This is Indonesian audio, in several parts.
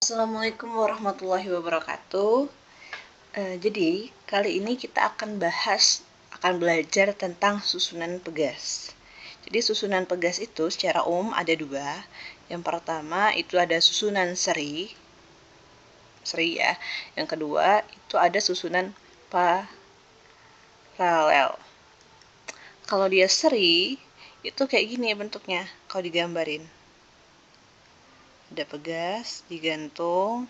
Assalamualaikum warahmatullahi wabarakatuh. Jadi kali ini kita akan belajar tentang susunan pegas. Jadi susunan pegas itu secara umum ada dua. Yang pertama itu ada susunan seri ya. Yang kedua itu ada susunan paralel. Kalau dia seri itu kayak gini bentuknya kalau digambarin. Ada pegas digantung.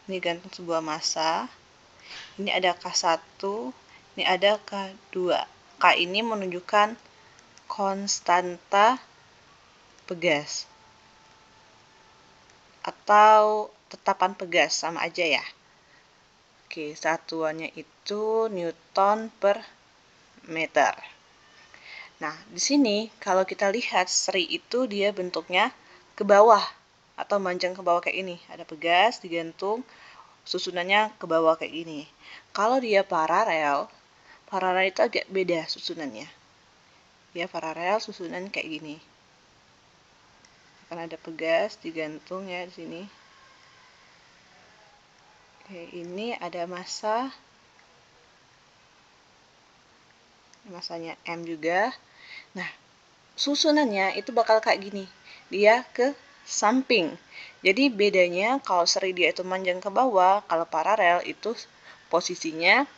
Ini gantung sebuah massa. Ini ada K1, ini ada K2. K ini menunjukkan konstanta pegas atau tetapan pegas, sama aja ya. Oke, satuannya itu Newton per meter. Nah, di sini kalau kita lihat seri itu dia bentuknya ke bawah atau manjang ke bawah kayak ini. Ada pegas digantung, susunannya ke bawah kayak gini. Kalau dia paralel itu agak beda susunannya. Ya, paralel susunan kayak gini. Akan ada pegas digantung ya di sini. Oke, ini ada massa. Massanya M juga. Nah, susunannya itu bakal kayak gini. Dia ke samping. Jadi bedanya kalau seri dia itu manjang ke bawah, kalau paralel itu posisinya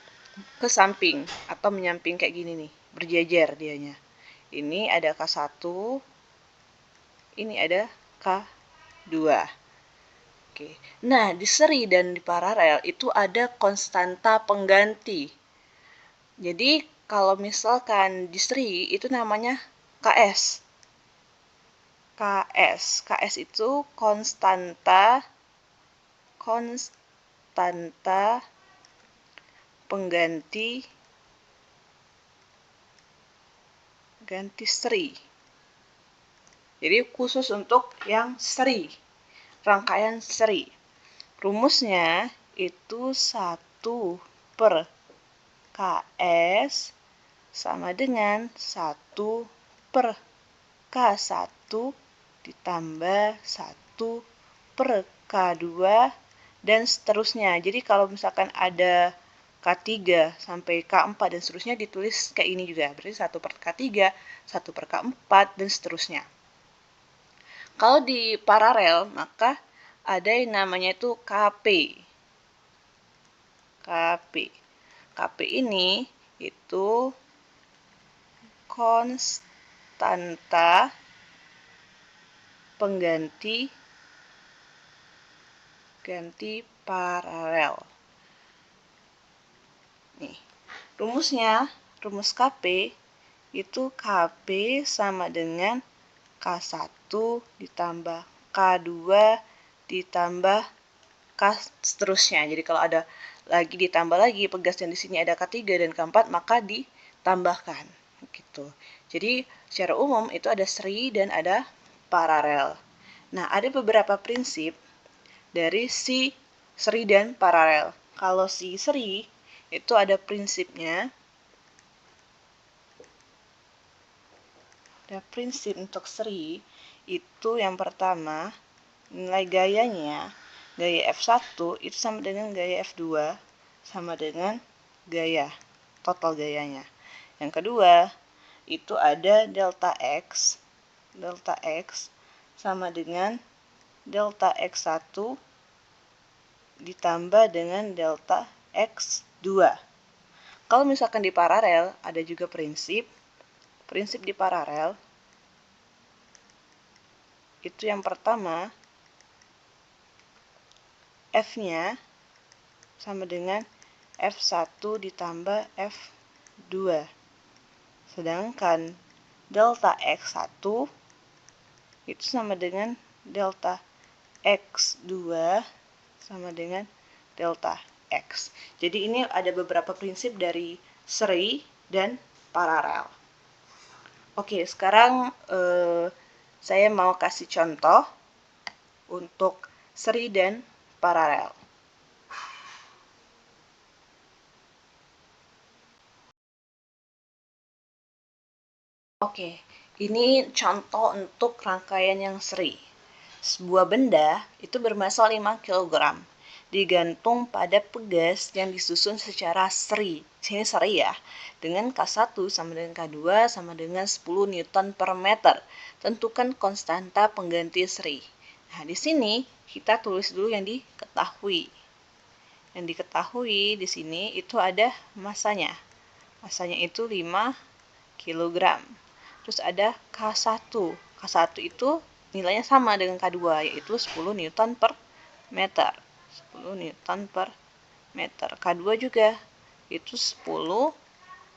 ke samping atau menyamping kayak gini nih, berjejer dianya. Ini ada K1, ini ada K2. Oke. Nah, di seri dan di paralel itu ada konstanta pengganti. Jadi, kalau misalkan di seri itu namanya KS. KS itu konstanta pengganti seri. Jadi khusus untuk yang seri, rangkaian seri. Rumusnya itu 1 per KS sama dengan 1 per K1 ditambah 1 per K2 dan seterusnya. Jadi kalau misalkan ada K3 sampai K4 dan seterusnya ditulis kayak ini juga. Berarti 1 per K3, 1 per K4 dan seterusnya. Kalau di paralel maka ada yang namanya itu KP. KP ini itu konstanta pengganti paralel. Nih, rumusnya, rumus KP itu KP sama dengan K1 ditambah K2 ditambah K seterusnya. Jadi kalau ada lagi ditambah lagi pegas yang di sini ada K3 dan K4 maka ditambahkan gitu. Jadi secara umum itu ada seri dan ada paralel. Nah, ada beberapa prinsip dari si seri dan paralel. Kalau si seri itu ada prinsipnya. Ada prinsip untuk seri itu yang pertama, nilai gayanya, gaya F1 itu sama dengan gaya F2 sama dengan gaya, total gayanya. Yang kedua, itu ada delta X sama dengan delta X1 ditambah dengan delta X2. Kalau misalkan di paralel, ada juga prinsip di paralel itu yang pertama, F-nya sama dengan F1 ditambah F2. Sedangkan delta X1 itu sama dengan delta X2 sama dengan delta X. Jadi ini ada beberapa prinsip dari seri dan paralel. Oke, sekarang saya mau kasih contoh untuk seri dan paralel. Oke, Ini contoh untuk rangkaian yang seri. Sebuah benda itu bermassa 5 kg, digantung pada pegas yang disusun secara seri. Sini seri ya. Dengan K1 sama dengan K2 sama dengan 10 Newton per meter. Tentukan konstanta pengganti seri. Nah, di sini kita tulis dulu yang diketahui. Yang diketahui di sini itu ada masanya. Masanya itu 5 kg. Terus ada K1. K1 itu nilainya sama dengan K2, yaitu 10 Newton per meter. 10 Newton per meter. K2 juga, itu 10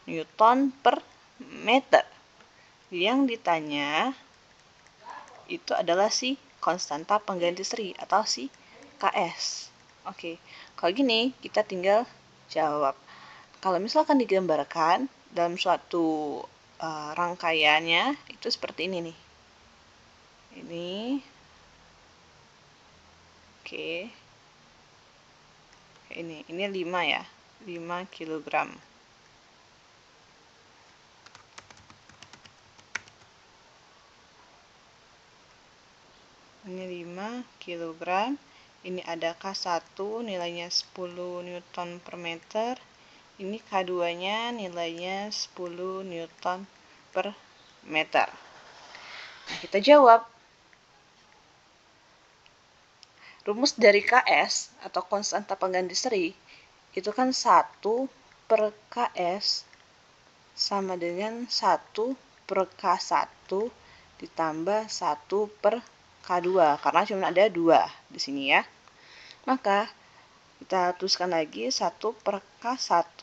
Newton per meter. Yang ditanya itu adalah si konstanta pengganti seri atau si KS. Oke, kalau gini kita tinggal jawab. Kalau misalkan digambarkan dalam suatu rangkaiannya itu seperti ini nih. Ini oke. Ini 5 ya. 5 kg. Ini 5 kg. Ini ada K1 nilainya 10 Newton per meter. Ini K2-nya nilainya 10 Newton per meter. Nah, kita jawab. Rumus dari KS atau konstanta pengganti seri itu kan 1 per KS sama dengan 1 per K1 ditambah 1 per K2 karena cuma ada 2 di sini ya. Maka kita tuliskan lagi 1 per K1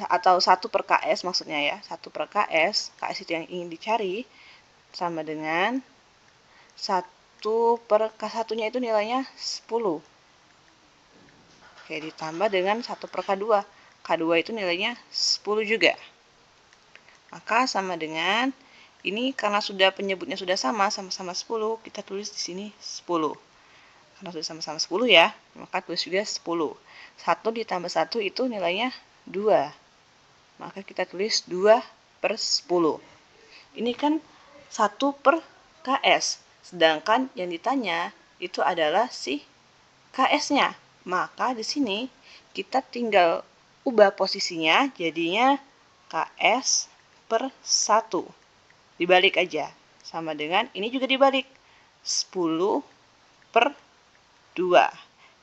atau 1 per KS maksudnya ya. 1 per KS itu yang ingin dicari sama dengan 1 per K1-nya itu nilainya 10. Oke, ditambah dengan 1 per K2. K2 itu nilainya 10 juga. Maka sama dengan, ini karena sudah penyebutnya sudah sama-sama 10, kita tulis di sini 10. Karena sudah sama-sama 10 ya, maka tulis juga 10. 1 ditambah 1 itu nilainya 2. Maka kita tulis 2 per 10. Ini kan 1 per KS. Sedangkan yang ditanya itu adalah si KS-nya. Maka di sini kita tinggal ubah posisinya jadinya KS per 1. Dibalik aja. Sama dengan ini juga dibalik. 10 per 2.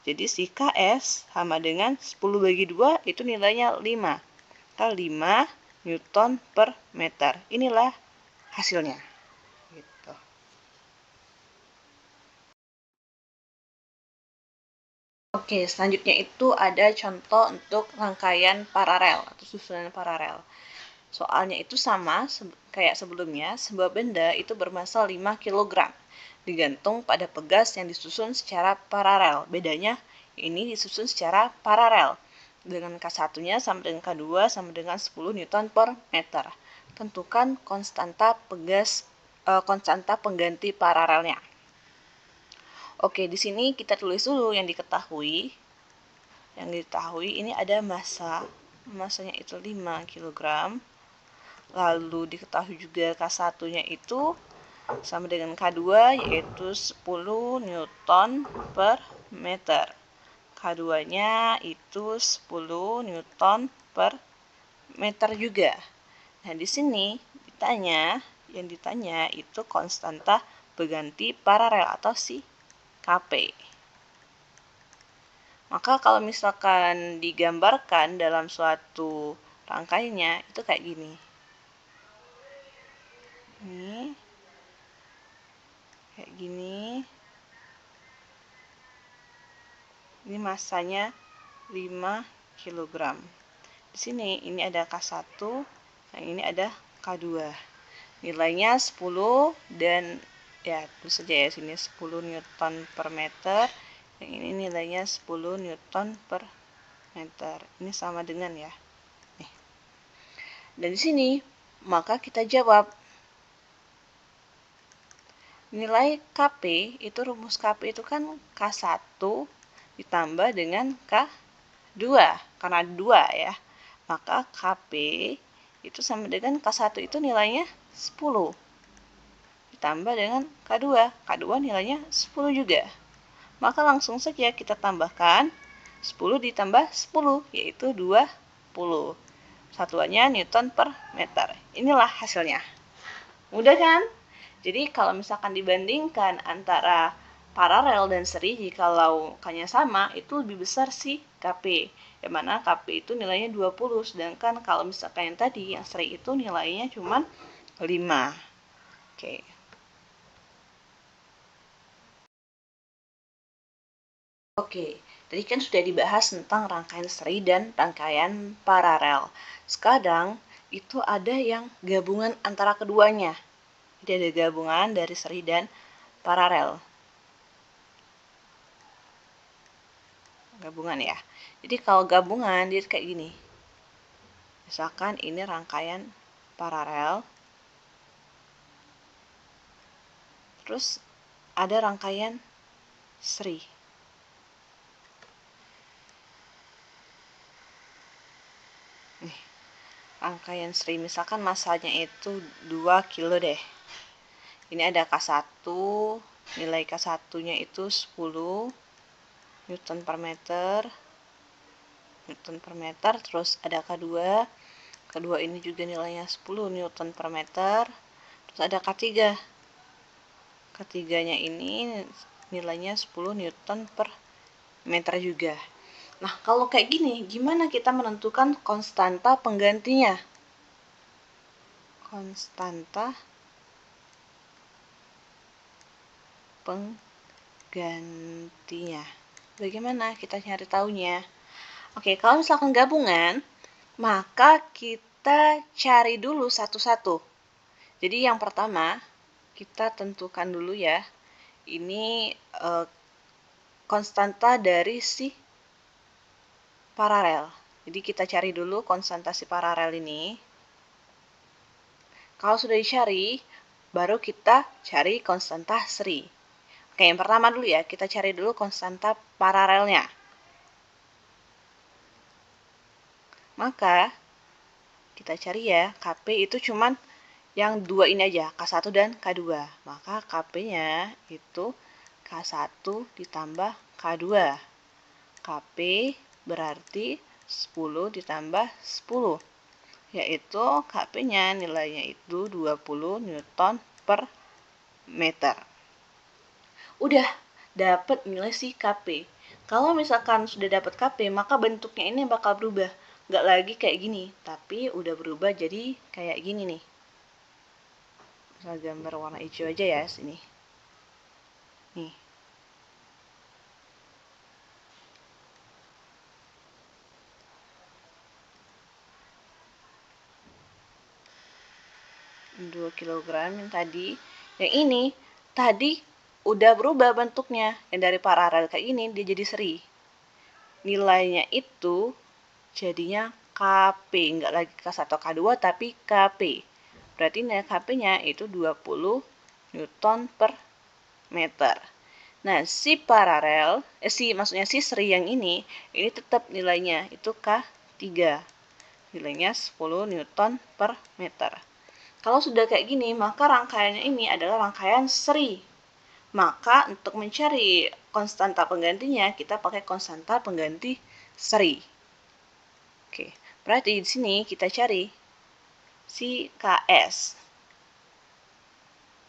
Jadi si KS sama dengan 10 bagi 2 itu nilainya 5. Maka 5 Newton per meter. Inilah hasilnya. Gitu. Oke, selanjutnya itu ada contoh untuk rangkaian paralel atau susunan paralel. Soalnya itu sama kayak sebelumnya, sebuah benda itu bermassa 5 kg, digantung pada pegas yang disusun secara paralel. Bedanya ini disusun secara paralel. Dengan K1-nya sama dengan K2 sama dengan 10 Newton per meter. Tentukan konstanta pengganti paralelnya. Oke, di sini kita tulis dulu yang diketahui. Yang diketahui ini ada masanya itu 5 kg. Lalu diketahui juga K1-nya itu sama dengan K2 yaitu 10 Newton per meter. K2-nya itu 10 Newton per meter juga. Nah, di sini yang ditanya itu konstanta pengganti paralel atau si KP. Maka kalau misalkan digambarkan dalam suatu rangkaiannya itu kayak gini. Ini kayak gini. Ini massanya 5 kg. Di sini ini ada K1, yang ini ada K2. Nilainya 10 dan ya terus saja ya sini 10 Newton per meter. Yang ini nilainya 10 Newton per meter. Ini sama dengan ya. Nih. Dan di sini maka kita jawab nilai KP itu rumus KP itu kan K1 ditambah dengan K2 karena 2 ya. Maka KP itu sama dengan K1 itu nilainya 10. ditambah dengan K2. K2 nilainya 10 juga. Maka langsung saja kita tambahkan 10 ditambah 10, yaitu 20. Satuannya Newton per meter. Inilah hasilnya. Mudah kan? Jadi kalau misalkan dibandingkan antara paralel dan seri, jikalau K-nya sama, itu lebih besar si KP. Yang mana KP itu nilainya 20, sedangkan kalau misalkan yang tadi, yang seri itu nilainya cuma 5. Oke. Oke, tadi kan sudah dibahas tentang rangkaian seri dan rangkaian paralel. Sekarang itu ada yang gabungan antara keduanya. Jadi ada gabungan dari seri dan paralel. Gabungan ya. Jadi kalau gabungan dia kayak gini. Misalkan ini rangkaian paralel. Terus ada rangkaian seri. Nih, rangkaian seri misalkan masanya itu 2 kilo deh. Ini ada K1, nilai K1-nya itu 10 Newton per meter. Terus ada K2. K2 ini juga nilainya 10 Newton per meter. Terus ada K3. K3-nya ini nilainya 10 Newton per meter juga. Nah, kalau kayak gini, gimana kita menentukan konstanta penggantinya? Konstanta penggantinya. Bagaimana kita cari tahunya? Oke, kalau misalkan gabungan, maka kita cari dulu satu-satu. Jadi yang pertama, kita tentukan dulu ya. Ini konstanta dari si paralel. Jadi kita cari dulu konstanta si paralel ini. Kalau sudah dicari, baru kita cari konstanta seri. Oke, yang pertama dulu ya, kita cari dulu konstanta paralelnya. Maka, kita cari ya, KP itu cuman yang dua ini aja, K1 dan K2. Maka KP-nya itu K1 ditambah K2. KP berarti 10 ditambah 10. Yaitu KP-nya nilainya itu 20 Newton per meter. Udah dapat nilai si KP. Kalau misalkan sudah dapat KP, maka bentuknya ini bakal berubah. Nggak lagi kayak gini, tapi udah berubah jadi kayak gini nih. Misal gambar warna hijau aja ya sini. Nih. Dua kilogram yang tadi. Yang ini tadi udah berubah bentuknya. Yang dari paralel kayak ini dia jadi seri. Nilainya itu jadinya KP, nggak lagi K1 K2 tapi KP. Berarti nilai KP-nya itu 20 Newton per meter. Nah, si paralel, maksudnya si seri yang ini tetap nilainya itu K3. Nilainya 10 Newton per meter. Kalau sudah kayak gini, maka rangkaiannya ini adalah rangkaian seri. Maka untuk mencari konstanta penggantinya, kita pakai konstanta pengganti seri. Oke, berarti di sini kita cari si KS.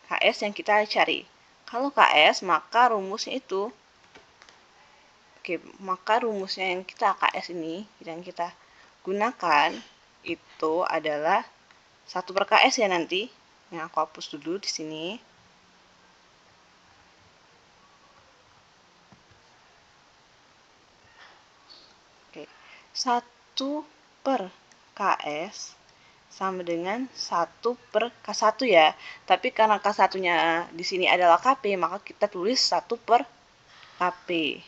KS yang kita cari. Kalau KS, maka rumusnya itu, maka rumusnya yang KS ini, yang kita gunakan, itu adalah 1 per KS ya nanti. Yang aku hapus dulu di sini. Oke, 1 per KS sama dengan 1 per K1 ya. Tapi karena K1-nya di sini adalah KP, maka kita tulis 1 per KP.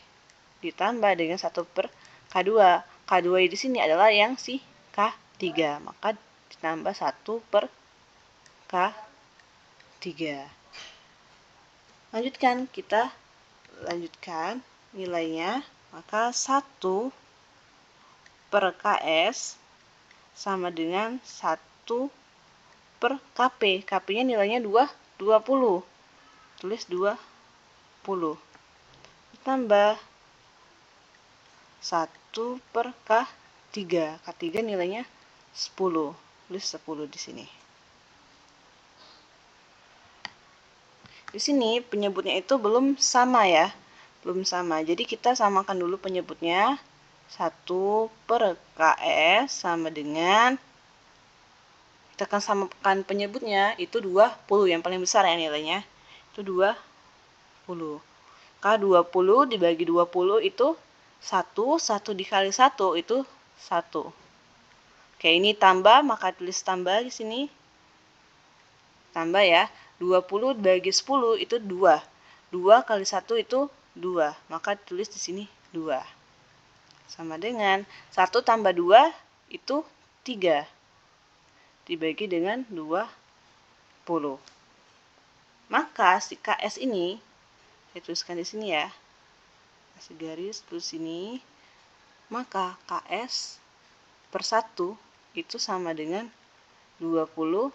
Ditambah dengan 1 per K2. K2 di sini adalah yang si K3. Maka ditambah 1 per K3. Kita lanjutkan nilainya. Maka 1 per KS sama dengan 1 per KP. KP-nya nilainya 20. 20. Tulis 20. Tambah 1 per K3. K3 nilainya 10. Tulis 10 di sini. Di sini penyebutnya itu belum sama ya. Belum sama. Jadi kita samakan dulu penyebutnya. 1 per KS sama dengan, kita akan samakan penyebutnya itu 20, yang paling besar ya nilainya. Itu 20. K20 dibagi 20 itu 1, 1 dikali 1 itu 1. Oke, ini tambah, maka tulis tambah di sini. Tambah ya. 20 dibagi 10 itu 2. 2 kali 1 itu 2. Maka tulis di sini 2. Sama dengan 1 tambah 2 itu 3. Dibagi dengan 20. Maka si KS ini, saya tuliskan di sini ya. Kasih garis terus sini. Maka KS per 1 itu sama dengan 20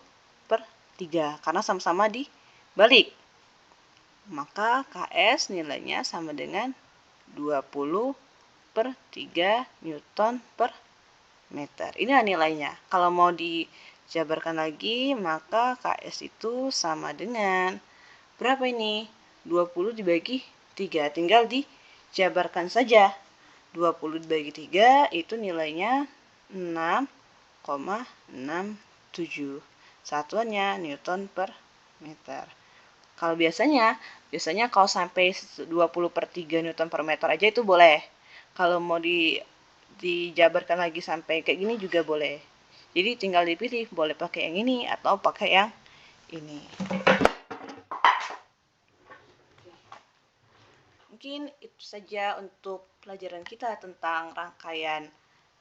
per 3. Karena sama-sama dibalik. Maka KS nilainya sama dengan 20 per 3 Newton per meter. Ini nilainya. Kalau mau dijabarkan lagi, maka KS itu sama dengan berapa ini? 20 dibagi 3. Tinggal dijabarkan saja. 20 dibagi 3 itu nilainya 6,67. Satuannya Newton per meter. Kalau biasanya kalau sampai 20 per 3 Newton per meter aja itu boleh. Kalau mau dijabarkan lagi sampai kayak gini juga boleh. Jadi tinggal dipilih, boleh pakai yang ini atau pakai yang ini. Mungkin itu saja untuk pelajaran kita tentang rangkaian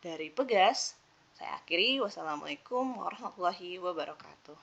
dari pegas. Saya akhiri. Wassalamualaikum warahmatullahi wabarakatuh.